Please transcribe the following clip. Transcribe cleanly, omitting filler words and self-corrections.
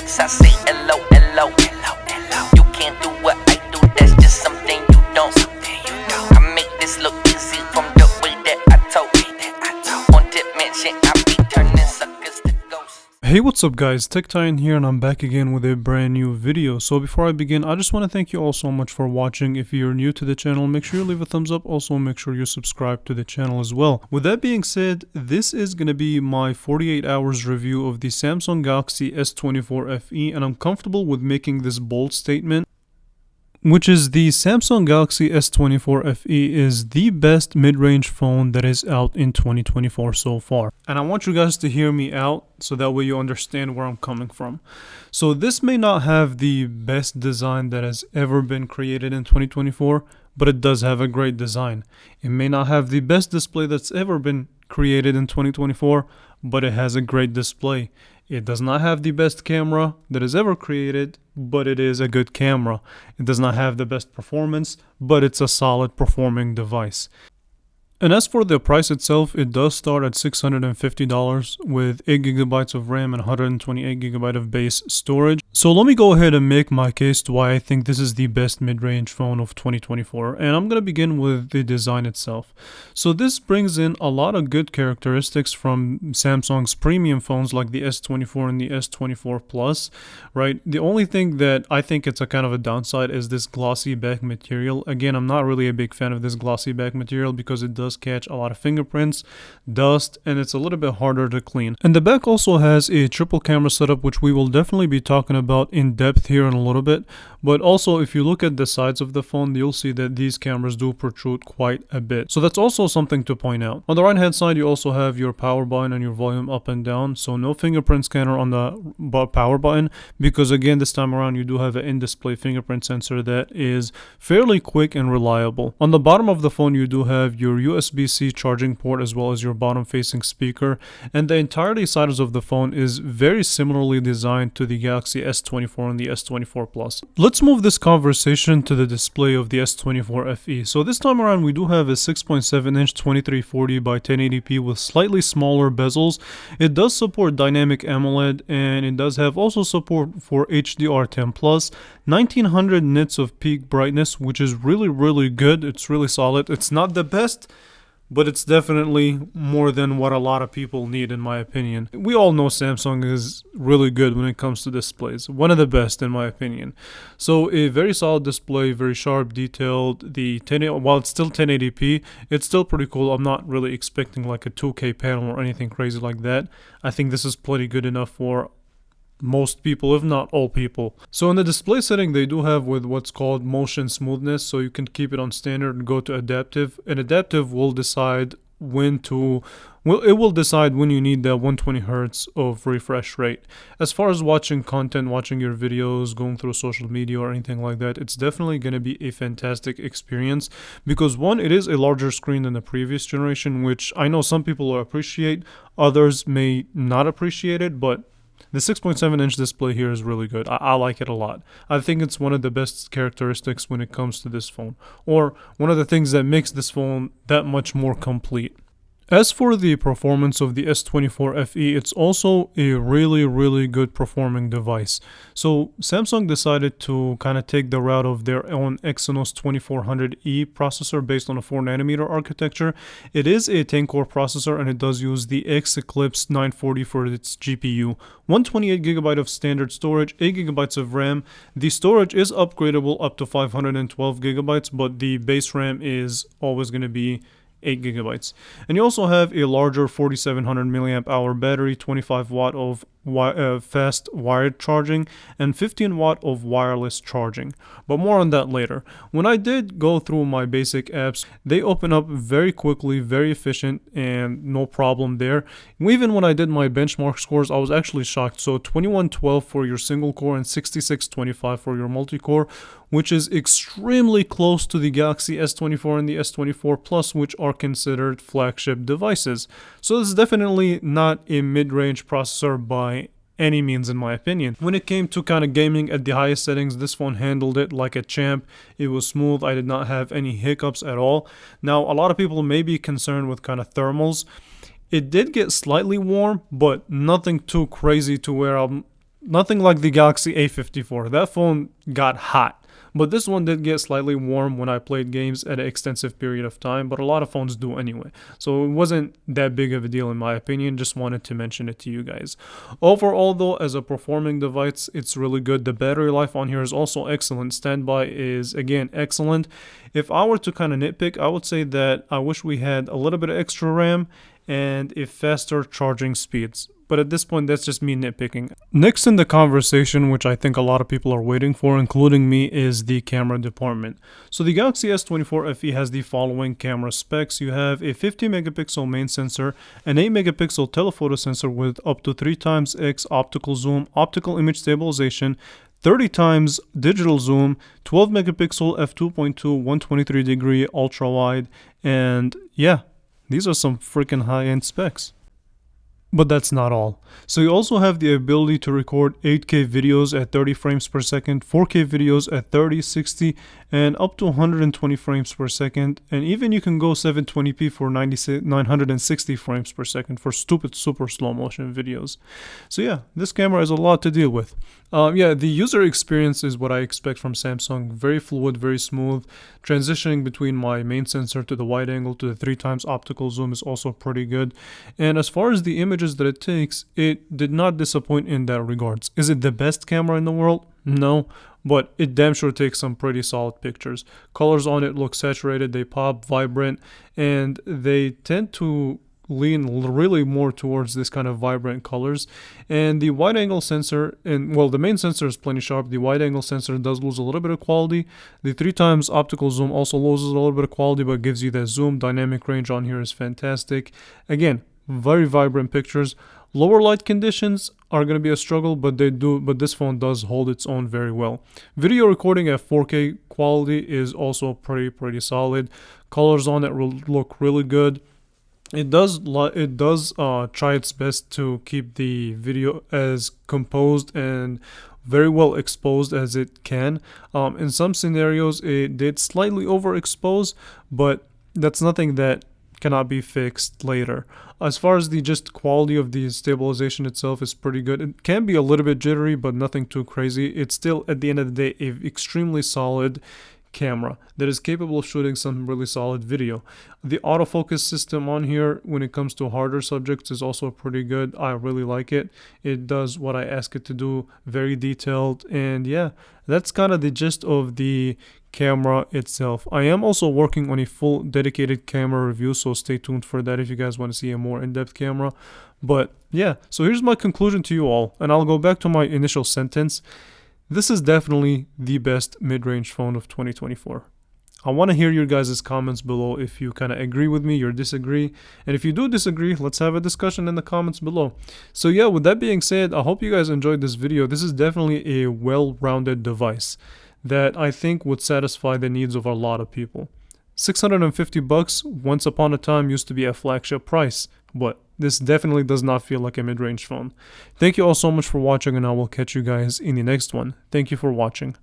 nuts, I say hello, hello, hello, hello. You can't do what I do, that's just something you don't. I make this look easy from the way that I talk. Haunted mansion, I be turning suckers to ghosts. Hey, what's up guys, TechTitan here and I'm back again with a brand new video. So before I begin, I just want to thank you all so much for watching. If you're new to the channel, make sure you leave a thumbs up. Also make sure you subscribe to the channel as well. With that being said, this is going to be my 48 hours review of the Samsung Galaxy S24 FE, and I'm comfortable with making this bold statement, which is the Samsung Galaxy S24 FE is the best mid-range phone that is out in 2024 so far. And I want you guys to hear me out so that way you understand where I'm coming from. So this may not have the best design that has ever been created in 2024, but it does have a great design. It may not have the best display that's ever been created in 2024, but it has a great display. It does not have the best camera that is ever created, but it is a good camera. It does not have the best performance, but it's a solid performing device. And as for the price itself, it does start at $650 with 8GB of RAM and 128GB of base storage. So let me go ahead and make my case to why I think this is the best mid-range phone of 2024. And I'm going to begin with the design itself. So this brings in a lot of good characteristics from Samsung's premium phones like the S24 and the S24 Plus, right? The only thing that I think it's a kind of a downside is this glossy back material. Again, I'm not really a big fan of this glossy back material because it does catch a lot of fingerprints, dust, and it's a little bit harder to clean. And the back also has a triple camera setup, which we will definitely be talking about in depth here in a little bit. But also, if you look at the sides of the phone, you'll see that these cameras do protrude quite a bit. So that's also something to point out. On the right hand side, you also have your power button and your volume up and down. So no fingerprint scanner on the power button, because again, this time around, you do have an in-display fingerprint sensor that is fairly quick and reliable. On the bottom of the phone, you do have your USB-C charging port as well as your bottom-facing speaker. And the entirety sides of the phone is very similarly designed to the Galaxy S24 and the S24 Plus. Let's move this conversation to the display of the S24 FE. So this time around we do have a 6.7-inch 2340 by 1080p with slightly smaller bezels. It does support dynamic AMOLED, and it does have also support for HDR10+, 1900 nits of peak brightness, which is really good. It's really solid. It's not the best, but it's definitely more than what a lot of people need, in my opinion. We all know Samsung is really good when it comes to displays. One of the best, in my opinion. So a very solid display, very sharp, detailed. While it's still 1080p, it's still pretty cool. I'm not really expecting like a 2K panel or anything crazy like that. I think this is plenty good enough for most people, if not all people. So in the display setting, they do have with what's called motion smoothness, so you can keep it on standard and go to adaptive, and adaptive will decide when you need that 120 hertz of refresh rate. As far as watching content, watching your videos, going through social media or anything like that, it's definitely going to be a fantastic experience because one, it is a larger screen than the previous generation, which I know some people will appreciate, others may not appreciate it, but the 6.7-inch display here is really good. I like it a lot. I think it's one of the best characteristics when it comes to this phone, or one of the things that makes this phone that much more complete. As for the performance of the S24 FE, it's also a really good performing device. So Samsung decided to kind of take the route of their own Exynos 2400E processor based on a 4nm architecture. It is a 10-core processor and it does use the X Eclipse 940 for its GPU. 128GB of standard storage, 8GB of RAM. The storage is upgradable up to 512GB, but the base RAM is always going to be 8GB. And you also have a larger 4700 mAh battery, 25 watt of fast wired charging, and 15 watt of wireless charging. But more on that later. When I did go through my basic apps, they open up very quickly, very efficient, and no problem there. Even when I did my benchmark scores, I was actually shocked. So 2112 for your single core and 6625 for your multi-core, which is extremely close to the Galaxy S24 and the S24 Plus, which are considered flagship devices. So this is definitely not a mid-range processor by any means, in my opinion. When it came to kind of gaming at the highest settings, this phone handled it like a champ. It was smooth. I did not have any hiccups at all. Now, a lot of people may be concerned with kind of thermals. It did get slightly warm, but nothing too crazy to where I'm Nothing like the Galaxy A54. That phone got hot. But this one did get slightly warm when I played games at an extensive period of time, but a lot of phones do anyway. So it wasn't that big of a deal in my opinion, just wanted to mention it to you guys. Overall though, as a performing device, it's really good. The battery life on here is also excellent. Standby is again excellent. If I were to kind of nitpick, I would say that I wish we had a little bit of extra RAM and a faster charging speeds. But at this point, that's just me nitpicking. Next in the conversation, which I think a lot of people are waiting for, including me, is the camera department. So the Galaxy S24 FE has the following camera specs. You have a 50 megapixel main sensor, an 8 megapixel telephoto sensor with up to 3 times X optical zoom, optical image stabilization, 30 times digital zoom, 12 megapixel f2.2 123 degree ultra wide, and yeah, these are some freaking high-end specs. But that's not all. So you also have the ability to record 8K videos at 30 frames per second, 4K videos at 30, 60, and up to 120 frames per second. And even you can go 720p for 960 frames per second for stupid super slow motion videos. So yeah, this camera is a lot to deal with. Yeah, the user experience is what I expect from Samsung. Very fluid, very smooth. Transitioning between my main sensor to the wide angle to the 3 times optical zoom is also pretty good. And as far as the images that it takes, it did not disappoint in that regards. Is it the best camera in the world? No, but it damn sure takes some pretty solid pictures. Colors on it look saturated, they pop, vibrant, and they tend to lean really more towards this kind of vibrant colors. And the wide angle sensor, and well, the main sensor is plenty sharp. The wide angle sensor does lose a little bit of quality. The 3 times optical zoom also loses a little bit of quality, but gives you that zoom. Dynamic range on here is fantastic. Again, very vibrant pictures. Lower light conditions are going to be a struggle, but this phone does hold its own very well. Video recording at 4K quality is also pretty solid. Colors on it look really good. It does try its best to keep the video as composed and very well exposed as it can. In some scenarios, it did slightly overexpose, but that's nothing that cannot be fixed later. As far as the just quality of the stabilization itself is pretty good. It can be a little bit jittery, but nothing too crazy. It's still, at the end of the day, an extremely solid camera that is capable of shooting some really solid video. The autofocus system on here when it comes to harder subjects is also pretty good. I really like it. It does what I ask it to do, very detailed, and yeah, that's kind of the gist of the camera itself. I am also working on a full dedicated camera review, so stay tuned for that if you guys want to see a more in-depth camera. But yeah, so here's my conclusion to you all, and I'll go back to my initial sentence. This is definitely the best mid-range phone of 2024. I want to hear your guys' comments below if you kind of agree with me or disagree. And if you do disagree, let's have a discussion in the comments below. So yeah, with that being said, I hope you guys enjoyed this video. This is definitely a well-rounded device that I think would satisfy the needs of a lot of people. $650 once upon a time used to be a flagship price, but this definitely does not feel like a mid-range phone. Thank you all so much for watching, and I will catch you guys in the next one. Thank you for watching.